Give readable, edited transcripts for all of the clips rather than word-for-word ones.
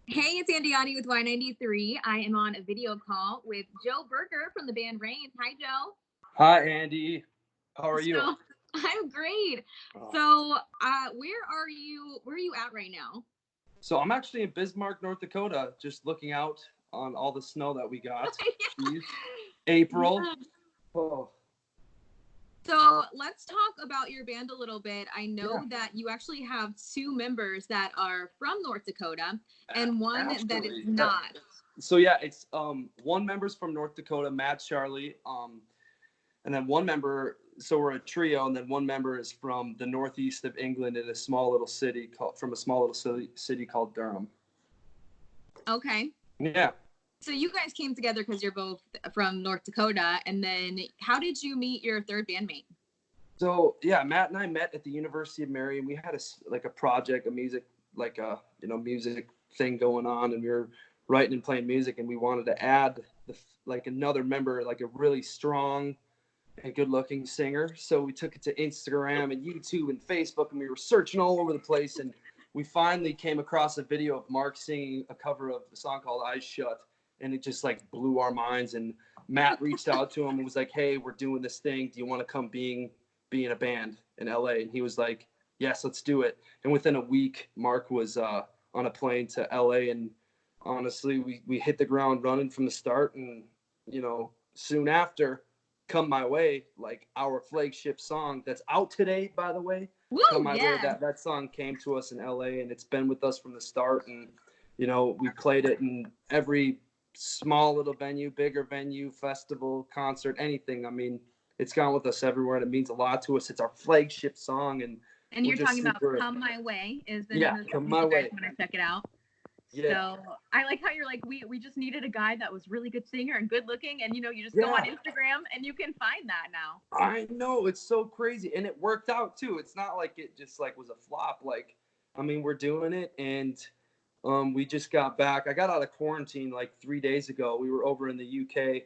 Hey, it's Andiani with Y93. I am on a video call with Joe Berger from the band Raynes. Hi, Joe. Hi, Andy. How are you? So I'm great. Oh. Where are you at right now? So I'm actually in Bismarck, North Dakota, just looking out on all the snow that we got. Jeez. Yeah. April. Yeah. Oh, So let's talk about your band a little bit. I yeah, know that you actually have two members that are from North Dakota and one that is actually. not. So yeah, it's one member's from North Dakota, Matt Charlie, and then one member. So we're a trio, and then one member is from the northeast of England in a small little city city called Durham. Okay. Yeah. So you guys came together because you're both from North Dakota. And then how did you meet your third bandmate? So yeah, Matt and I met at the University of Mary, and we had a project, a music music thing going on, and we were writing and playing music, and we wanted to add another member, like a really strong and good-looking singer. So we took it to Instagram and YouTube and Facebook, and we were searching all over the place, and we finally came across a video of Mark singing a cover of a song called "Eyes Shut," and it just like blew our minds. And Matt reached out to him and was like, "Hey, we're doing this thing. Do you want to come be in a band in LA?" And he was like, "Yes, let's do it." And within a week, Mark was on a plane to LA, and honestly, we hit the ground running from the start. And soon after, "Come My Way," like our flagship song that's out today, by the way. "Come Woo, My Way," yeah. that song came to us in LA, and it's been with us from the start. And we played it in every small little venue, bigger venue, festival, concert, anything. I mean, it's gone with us everywhere, and it means a lot to us. It's our flagship song, and And we're you're just talking about super. Come My Way is the name Yeah, of the "Come song if My you guys Way." want to check it out. Yeah, So I like how you're like, we just needed a guy that was really good singer and good looking. And you just go on yeah. Instagram and you can find that now. I know, it's so crazy, and it worked out too. It's not like it just like was a flop. Like, I mean, we're doing it, and we just got back. I got out of quarantine like 3 days ago. We were over in the UK,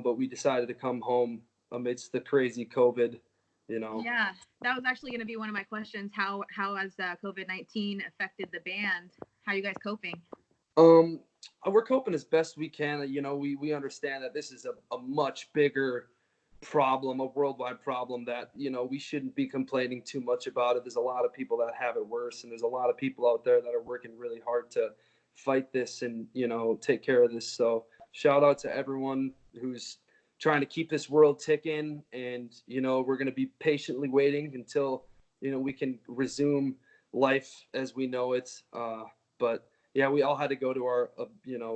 but we decided to come home amidst the crazy COVID. You know, Yeah, that was actually going to be one of my questions. How has COVID-19 affected the band? How are you guys coping? um, we're coping as best we can. We understand that this is a much bigger problem, a worldwide problem that we shouldn't be complaining too much about it. There's a lot of people that have it worse, and there's a lot of people out there that are working really hard to fight this and take care of this. So shout out to everyone who's trying to keep this world ticking, and we're going to be patiently waiting until we can resume life as we know it. But yeah, we all had to go to our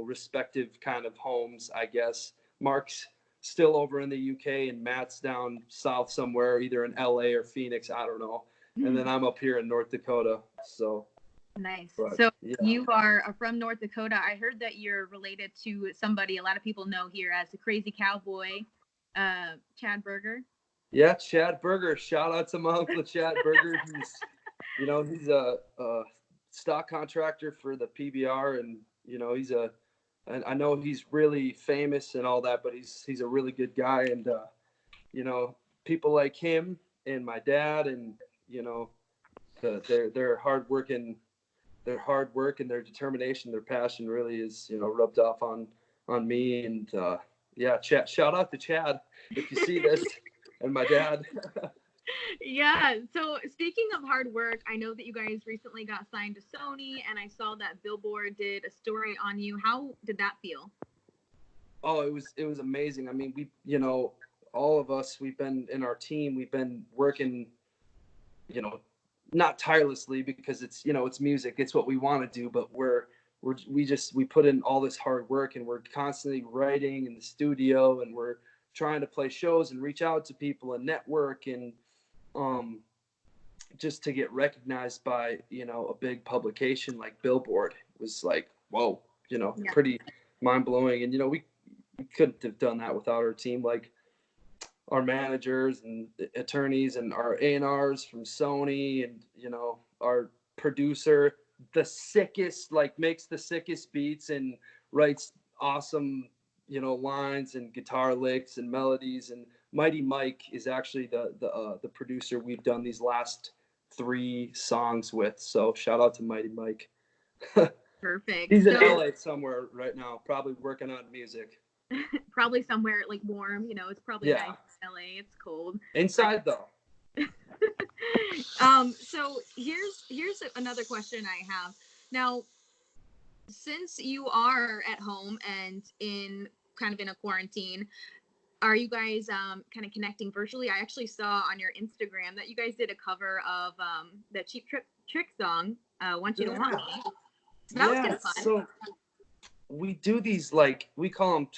respective kind of homes, I guess. Mark's still over in the UK, and Matt's down south somewhere, either in LA or Phoenix. I don't know. And then I'm up here in North Dakota. So, Nice. but So yeah, you are from North Dakota. I heard that you're related to somebody a lot of people know here as the crazy cowboy, Chad Berger. yeah, Chad Berger. Shout out to my uncle Chad Berger. He's a stock contractor for the PBR, and and I know he's really famous and all that, but he's a really good guy, and you know, people like him and my dad, and you know, their hard work and their determination, their passion really is rubbed off on me. And yeah, shout out to Chad if you see this, and my dad. Yeah. So speaking of hard work, I know that you guys recently got signed to Sony, and I saw that Billboard did a story on you. How did that feel? Oh, it was amazing. I mean, all of us, we've been in our team, we've been working, you know, not tirelessly, because it's music, it's what we want to do, but we put in all this hard work, and we're constantly writing in the studio, and we're trying to play shows and reach out to people and network, and um just to get recognized by a big publication like Billboard was like, whoa, Yeah. pretty mind blowing. And we couldn't have done that without our team, like our managers and attorneys and our A&Rs from Sony, and our producer, the sickest, like makes the sickest beats and writes awesome lines and guitar licks and melodies. And Mighty Mike is actually the producer we've done these last three songs with. So shout out to Mighty Mike. Perfect. He's in So LA somewhere right now, probably working on music. probably somewhere like warm, it's probably nice Yeah. in LA. It's cold. Inside though. So here's another question I have. Now, since you are at home and in kind of in a quarantine, are you guys kind of connecting virtually? I actually saw on your Instagram that you guys did a cover of the Cheap Trick song, Want You to Want Me. So that was kind Yeah. of fun. So we do these, like, we call them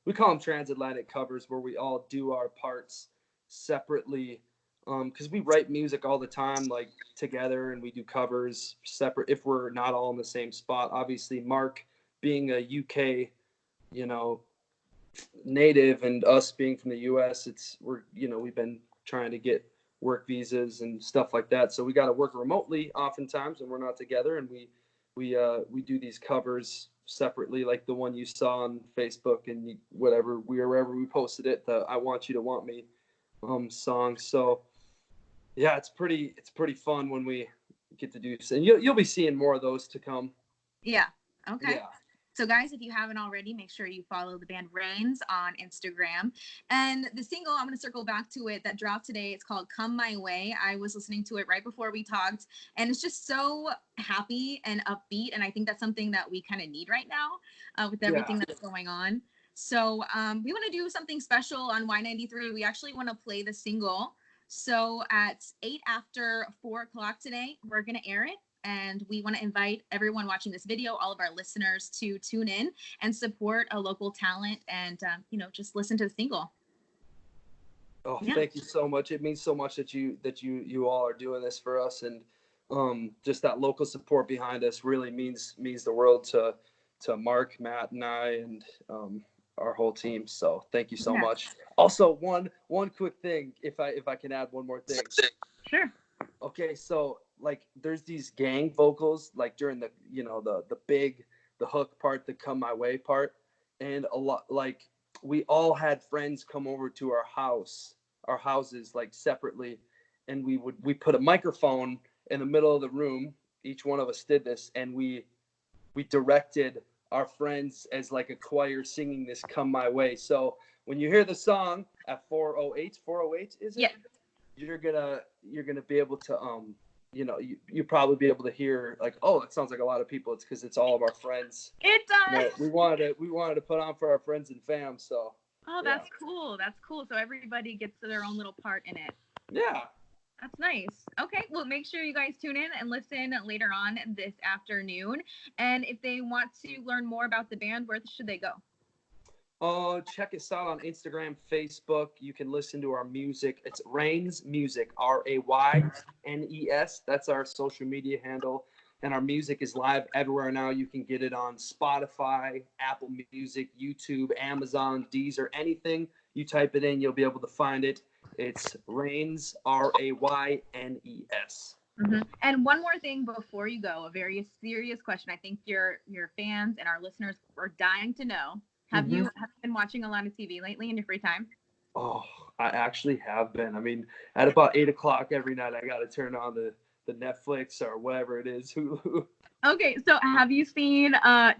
we call them transatlantic covers, where we all do our parts separately, because we write music all the time, like, together, and we do covers separate if we're not all in the same spot. Obviously, Mark being a UK, you know, native, and us being from the US, we've been trying to get work visas and stuff like that, so we got to work remotely oftentimes when we're not together, and we do these covers separately, like the one you saw on Facebook and wherever we posted it, the I Want You to Want Me song. So yeah, it's pretty fun when we get to do this, and you'll be seeing more of those to come. Yeah. Okay. Yeah. So guys, if you haven't already, make sure you follow the band Raynes on Instagram. And the single, I'm going to circle back to it, that dropped today. It's called Come My Way. I was listening to it right before we talked, and it's just so happy and upbeat. And I think that's something that we kind of need right now with everything that's going on. So we want to do something special on Y93. We actually want to play the single. So at 8 after 4 o'clock today, we're going to air it. And we want to invite everyone watching this video, all of our listeners, to tune in and support a local talent, and just listen to the single. Oh, yeah. Thank you so much. It means so much that you all are doing this for us, and just that local support behind us really means the world to Mark, Matt, and I, and our whole team. So thank you so much. Also, one quick thing, if I can add one more thing. Sure. Okay, so like there's these gang vocals, like during the the hook part, the Come My Way part, and a lot, like, we all had friends come over to our houses, like, separately, and we put a microphone in the middle of the room. Each one of us did this, and we directed our friends as like a choir singing this Come My Way. So when you hear the song at 408 is it? Yeah. You're gonna be able to you probably be able to hear, like, oh, it sounds like a lot of people. It's because it's all of our friends. It does. We wanted to put on for our friends and fam. So that's cool. That's cool. So everybody gets their own little part in it. Yeah. That's nice. Okay, well, make sure you guys tune in and listen later on this afternoon. And if they want to learn more about the band, where should they go? Check us out on Instagram, Facebook. You can listen to our music. It's Raynes Music, RAYNES. That's our social media handle. And our music is live everywhere now. You can get it on Spotify, Apple Music, YouTube, Amazon, Deezer, anything. You type it in, you'll be able to find it. It's Raynes, RAYNES. Mm-hmm. And one more thing before you go, a very serious question. I think your fans and our listeners are dying to know. Have you been watching a lot of TV lately in your free time? Oh, I actually have been. I mean, at about 8 o'clock every night, I got to turn on the Netflix or whatever it is, Hulu. Okay, so have you seen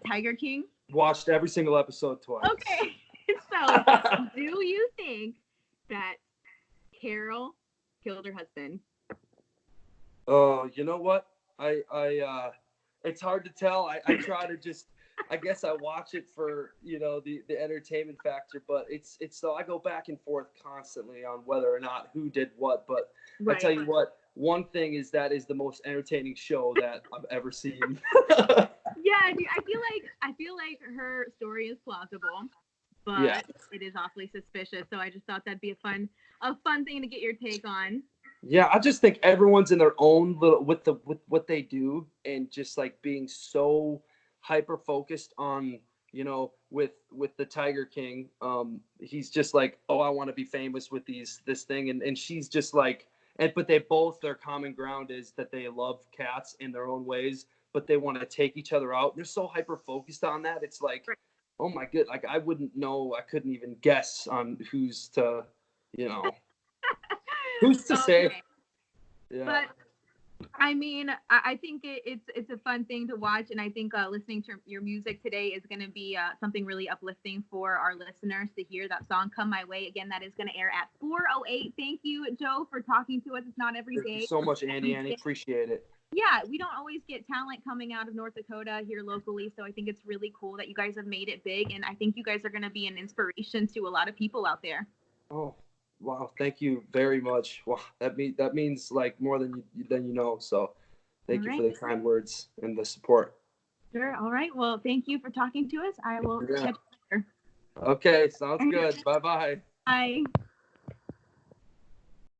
Tiger King? Watched every single episode twice. Okay, so do you think that Carol killed her husband? Oh, you know what? I it's hard to tell. I try to just, I guess I watch it for, the entertainment factor, but it's so I go back and forth constantly on whether or not who did what. But I tell you what, one thing is that is the most entertaining show that I've ever seen. Yeah, I feel like her story is plausible, but it is awfully suspicious. So I just thought that'd be a fun thing to get your take on. Yeah, I just think everyone's in their own little with what they do, and just like being so hyper focused on, with the Tiger King. He's just like, oh, I want to be famous with this thing, and she's just like, but their common ground is that they love cats in their own ways, but they want to take each other out. They're so hyper focused on that. It's like, oh my god, like I wouldn't know, I couldn't even guess on who's to, who's to say? Yeah. But I mean, I think it's a fun thing to watch, and I think listening to your music today is going to be something really uplifting for our listeners to hear that song "Come My Way." Again, that is going to air at 4:08. Thank you, Joe, for talking to us. It's not every Thank you day. so much, Annie. Appreciate it. Yeah, we don't always get talent coming out of North Dakota here locally, so I think it's really cool that you guys have made it big, and I think you guys are going to be an inspiration to a lot of people out there. Oh, wow! Thank you very much. Wow, that means like more than you know. So, All thank you for right. the kind words and the support. Sure. All right. Well, thank you for talking to us. I will Yeah. catch you later. Okay, sounds good. Bye bye. Bye.